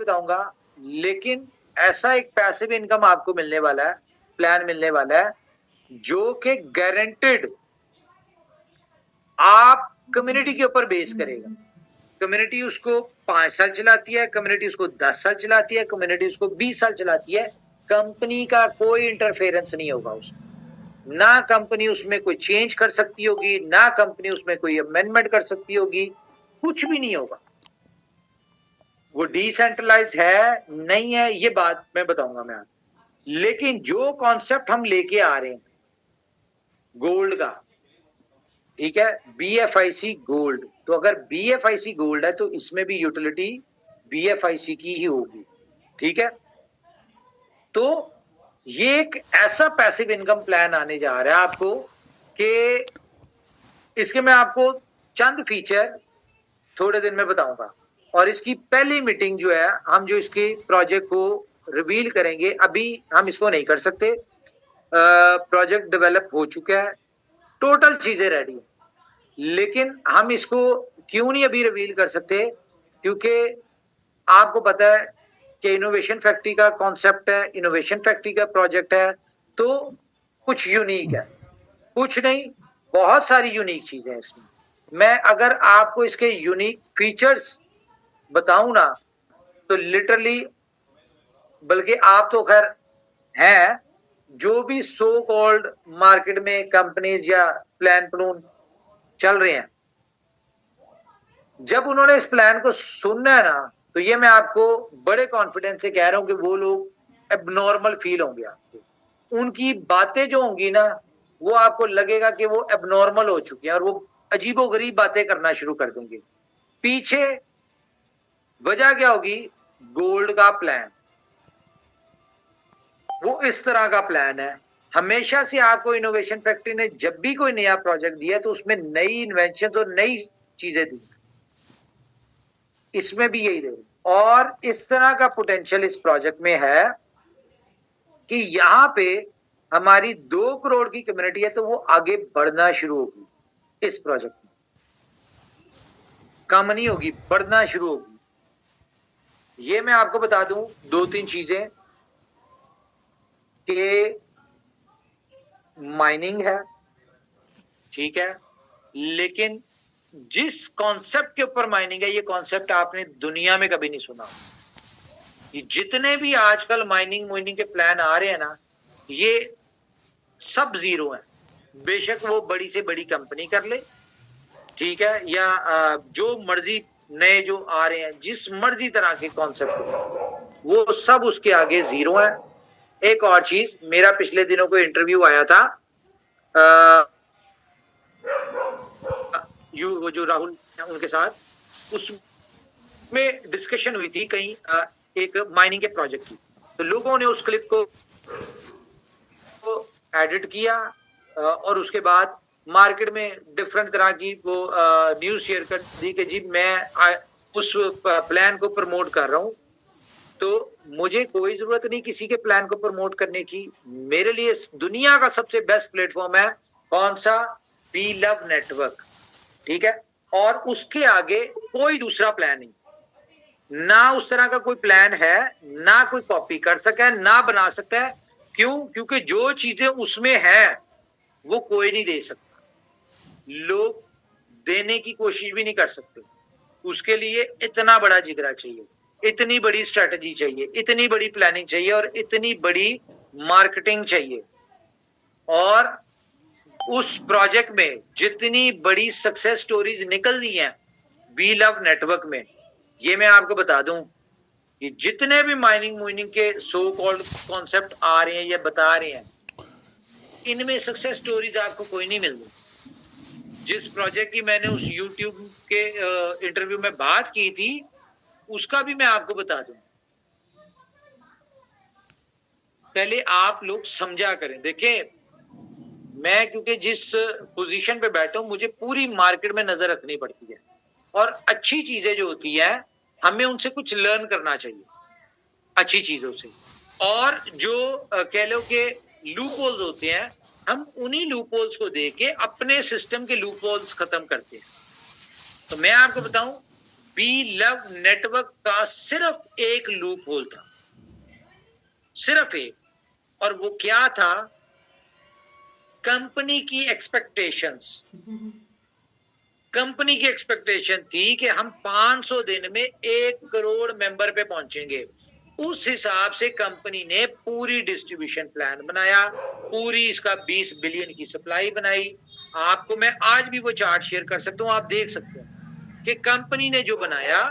बताऊंगा, लेकिन ऐसा एक पैसिव इनकम आपको मिलने वाला है, प्लान मिलने वाला है, जो कि गारंटेड आप कम्युनिटी के ऊपर बेस करेगा। कम्युनिटी उसको 5 साल चलाती है, कम्युनिटी उसको 10 साल चलाती है, कम्युनिटी उसको 20 साल चलाती है, कंपनी का कोई इंटरफेरेंस नहीं होगा उसमें। ना कंपनी उसमें कोई चेंज कर सकती होगी, ना कंपनी उसमें कोई अमेंडमेंट कर सकती होगी, कुछ भी नहीं होगा। वो डिसेंट्रलाइज है नहीं है ये बात मैं बताऊंगा मैं आपको। लेकिन जो कॉन्सेप्ट हम लेके आ रहे हैं गोल्ड का, ठीक है, BFIC गोल्ड, तो अगर BFIC गोल्ड है तो इसमें भी यूटिलिटी BFIC की ही होगी, ठीक है। तो ये एक ऐसा पैसिव इनकम प्लान आने जा रहा है आपको कि इसके मैं आपको चंद फीचर थोड़े दिन में बताऊंगा। और इसकी पहली मीटिंग जो है, हम जो इसकी प्रोजेक्ट को रिवील करेंगे, अभी हम इसको नहीं कर सकते। प्रोजेक्ट डेवलप हो चुका है, टोटल चीजें रेडी है, लेकिन हम इसको क्यों नहीं अभी रिवील कर सकते, क्योंकि आपको पता है कि इनोवेशन फैक्ट्री का कॉन्सेप्ट है, इनोवेशन फैक्ट्री का प्रोजेक्ट है, तो कुछ यूनिक है, कुछ नहीं बहुत सारी यूनिक चीजें हैं इसमें। मैं अगर आपको इसके यूनिक फीचर्स बताऊं ना तो लिटरली, बल्कि आप तो खैर हैं, जो भी सो कॉल्ड मार्केट में कंपनीज या प्लान प्लून चल रहे हैं, जब उन्होंने इस प्लान को सुनना है ना, तो ये मैं आपको बड़े कॉन्फिडेंस से कह रहा हूं कि वो लोग एबनॉर्मल फील होंगे आपको। उनकी बातें जो होंगी ना, वो आपको लगेगा कि वो एबनॉर्मल हो चुके हैं और वो अजीबोगरीब बातें करना शुरू कर देंगे। पीछे वजह क्या होगी? गोल्ड का प्लान, वो इस तरह का प्लान है। हमेशा से आपको इनोवेशन फैक्ट्री ने जब भी कोई नया प्रोजेक्ट दिया तो उसमें नई इन्वेंशन और नई चीजें दी, इसमें भी यही दे। और इस तरह का पोटेंशियल इस प्रोजेक्ट में है कि यहां पे हमारी 2 करोड़ की कम्युनिटी है, तो वो आगे बढ़ना शुरू होगी इस प्रोजेक्ट में, कम नहीं होगी, बढ़ना शुरू होगी। ये मैं आपको बता दूं 2-3 चीजें कि माइनिंग है, ठीक है, लेकिन जिस कॉन्सेप्ट के ऊपर माइनिंग है, ये कॉन्सेप्ट आपने दुनिया में कभी नहीं सुना। ये जितने भी आजकल माइनिंग के प्लान आ रहे हैं ना, ये सब जीरो हैं। बेशक वो बड़ी से बड़ी कंपनी कर ले, ठीक है, या जो मर्जी नए जो आ रहे हैं, जिस मर्जी तरह के कॉन्सेप्ट, वो सब उसके आगे जीरो है। एक और चीज, मेरा पिछले दिनों को इंटरव्यू आया था, वो जो राहुल उनके साथ, उसमें डिस्कशन हुई थी कहीं एक माइनिंग के प्रोजेक्ट की, तो लोगों ने उस क्लिप को एडिट किया और उसके बाद मार्केट में डिफरेंट तरह की वो न्यूज शेयर कर दी कि जी मैं उस प्लान को प्रमोट कर रहा हूं। तो मुझे कोई जरूरत नहीं किसी के प्लान को प्रमोट करने की। मेरे लिए दुनिया का सबसे बेस्ट प्लेटफॉर्म है कौन सा? बी लव नेटवर्क, ठीक है। और उसके आगे कोई दूसरा प्लान नहीं, ना उस तरह का कोई प्लान है, ना कोई कॉपी कर सका है, ना बना सकता है। क्यों? क्योंकि जो चीजें उसमें है वो कोई नहीं दे सकता, लोग देने की कोशिश भी नहीं कर सकते। उसके लिए इतना बड़ा जिगरा चाहिए, इतनी बड़ी स्ट्रेटजी चाहिए, इतनी बड़ी प्लानिंग चाहिए और इतनी बड़ी मार्केटिंग चाहिए। और उस प्रोजेक्ट में जितनी बड़ी सक्सेस स्टोरीज निकलनी है बी लव नेटवर्क में, ये मैं आपको बता दूं कि जितने भी माइनिंग के सो कॉल्ड कॉन्सेप्ट आ रहे हैं या बता रहे हैं, इनमें सक्सेस स्टोरीज आपको कोई नहीं मिलती। जिस प्रोजेक्ट की मैंने उस YouTube के इंटरव्यू में बात की थी, उसका भी मैं आपको बता दूं। पहले आप लोग समझा करें। देखिए, मैं क्योंकि जिस पोजीशन पे बैठा हूं, मुझे पूरी मार्केट में नजर रखनी पड़ती है और अच्छी चीजें जो होती है हमें उनसे कुछ लर्न करना चाहिए, अच्छी चीजों से। और जो कह लो कि लूप होल्स होते हैं, हम उन्हीं लूप होल्स को देख के अपने सिस्टम के लूप होल्स खत्म करते हैं। तो मैं आपको बताऊं, बी लव नेटवर्क का सिर्फ एक लूप होल था, सिर्फ एक, और वो क्या था? कंपनी की एक्सपेक्टेशंस। कंपनी की एक्सपेक्टेशन थी कि हम 500 दिन में 1 करोड़ मेंबर पे पहुंचेंगे। उस हिसाब से कंपनी ने पूरी डिस्ट्रीब्यूशन प्लान बनाया, पूरी इसका 20 बिलियन की सप्लाई बनाई। आपको मैं आज भी वो चार्ट शेयर कर सकता हूं, आप देख सकते हो कि कंपनी ने जो बनाया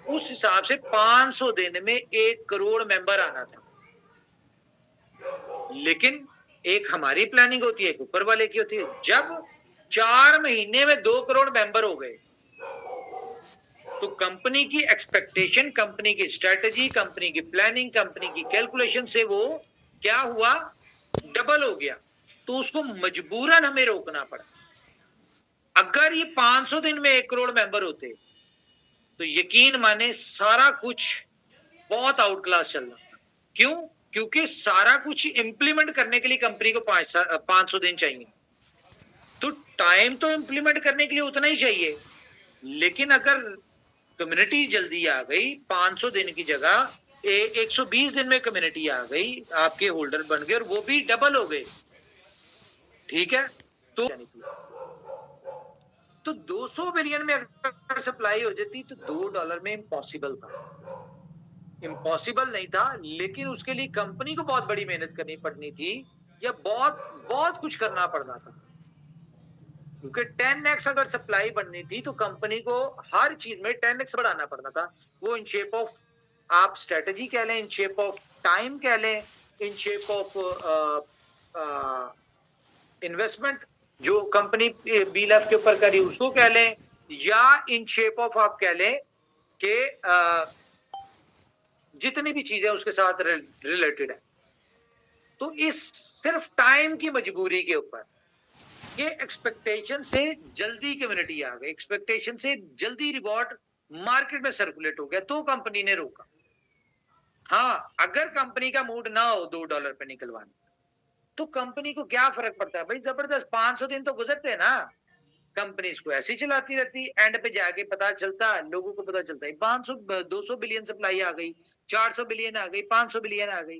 उस हिसाब से 500 दिन में 1 करोड़ मेंबर आना था। लेकिन एक हमारी प्लानिंग होती है, एक ऊपर वाले की होती है। जब 4 महीने में 2 करोड़ मेंबर हो गए, तो कंपनी की एक्सपेक्टेशन, कंपनी की स्ट्रेटजी, कंपनी की प्लानिंग, कंपनी की कैलकुलेशन से वो क्या हुआ? डबल हो गया। तो उसको मजबूरन हमें रोकना पड़ा। अगर ये 500 दिन में 1 करोड़ मेंबर होते तो यकीन माने सारा कुछ बहुत आउट क्लास चल रहा था। क्यों? क्योंकि सारा कुछ इंप्लीमेंट करने के लिए कंपनी को 500 दिन चाहिए। तो टाइम तो इंप्लीमेंट करने के लिए उतना ही चाहिए, लेकिन अगर कम्युनिटी जल्दी आ गई, 500 दिन की जगह 120 दिन में कम्युनिटी आ गई, आपके होल्डर बन गए और वो भी डबल हो गए, ठीक है? तो 200 बिलियन में अगर सप्लाई हो जाती तो $2 में इम्पॉसिबल था, इम्पॉसिबल नहीं था, लेकिन उसके लिए कंपनी को बहुत बड़ी मेहनत करनी पड़नी थी, या बहुत बहुत कुछ करना पड़ना था। क्योंकि 10x अगर सप्लाई बढ़नी थी तो कंपनी को हर चीज में 10x बढ़ाना पड़ना था। वो इन शेप ऑफ आप स्ट्रेटजी कह लें, इन शेप ऑफ टाइम कह लें, इन शेप ऑफ इन्वेस्टमेंट जो कंपनी बीएलएफ के ऊपर करी उसको कह लें, या इन शेप ऑफ आप कह लें कि जितनी भी चीजें उसके साथ रिलेटेड है। तो इस सिर्फ टाइम की मजबूरी के ऊपर, ये एक्सपेक्टेशन से जल्दी कम्युनिटी आ गई, एक्सपेक्टेशन से जल्दी रिवॉर्ड मार्केट में सर्कुलेट हो गया, तो कंपनी ने रोका। हाँ, अगर कंपनी का मूड ना हो $2 पे निकलवाने, तो कंपनी को क्या फर्क पड़ता है भाई? जबरदस्त 500 दिन तो गुजरते हैं ना, कंपनी इसको ऐसी चलाती रहती, एंड पे जाके पता चलता, लोगों को पता चलता है 500 200 बिलियन सप्लाई आ गई, 400 बिलियन आ गई, 500 बिलियन आ गई।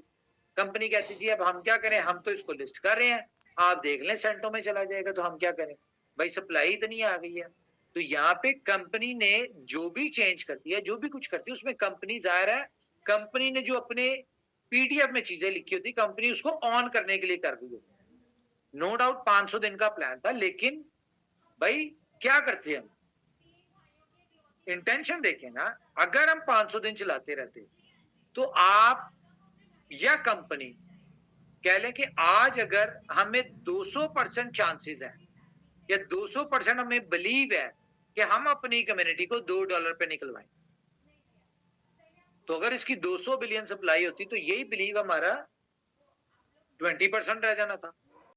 कंपनी कहती जी अब हम क्या करें, हम तो इसको लिस्ट कर रहे हैं, आप देख लें सेंटों में चला जाएगा, तो हम क्या करें भाई, सप्लाई इतनी आ गई है। तो यहाँ पे कंपनी ने जो भी चेंज करती है, जो भी कुछ करती है, उसमें कंपनी जाहिर है, कंपनी ने जो अपने पीडीएफ में चीजें लिखी होती, कंपनी उसको ऑन करने के लिए कर रही होती। नो डाउट 500 दिन का प्लान था, लेकिन भाई क्या करते हम, इंटेंशन देखें ना। अगर हम 500 दिन चलाते रहते तो आप या कंपनी कह लें कि आज अगर हमें 200% चांसेस हैं, या 200% हमें बिलीव है कि हम अपनी कम्युनिटी को $2 पे निकलवाएं, तो अगर इसकी 200 बिलियन सप्लाई होती तो यही बिलीव हमारा 20% रह जाना था।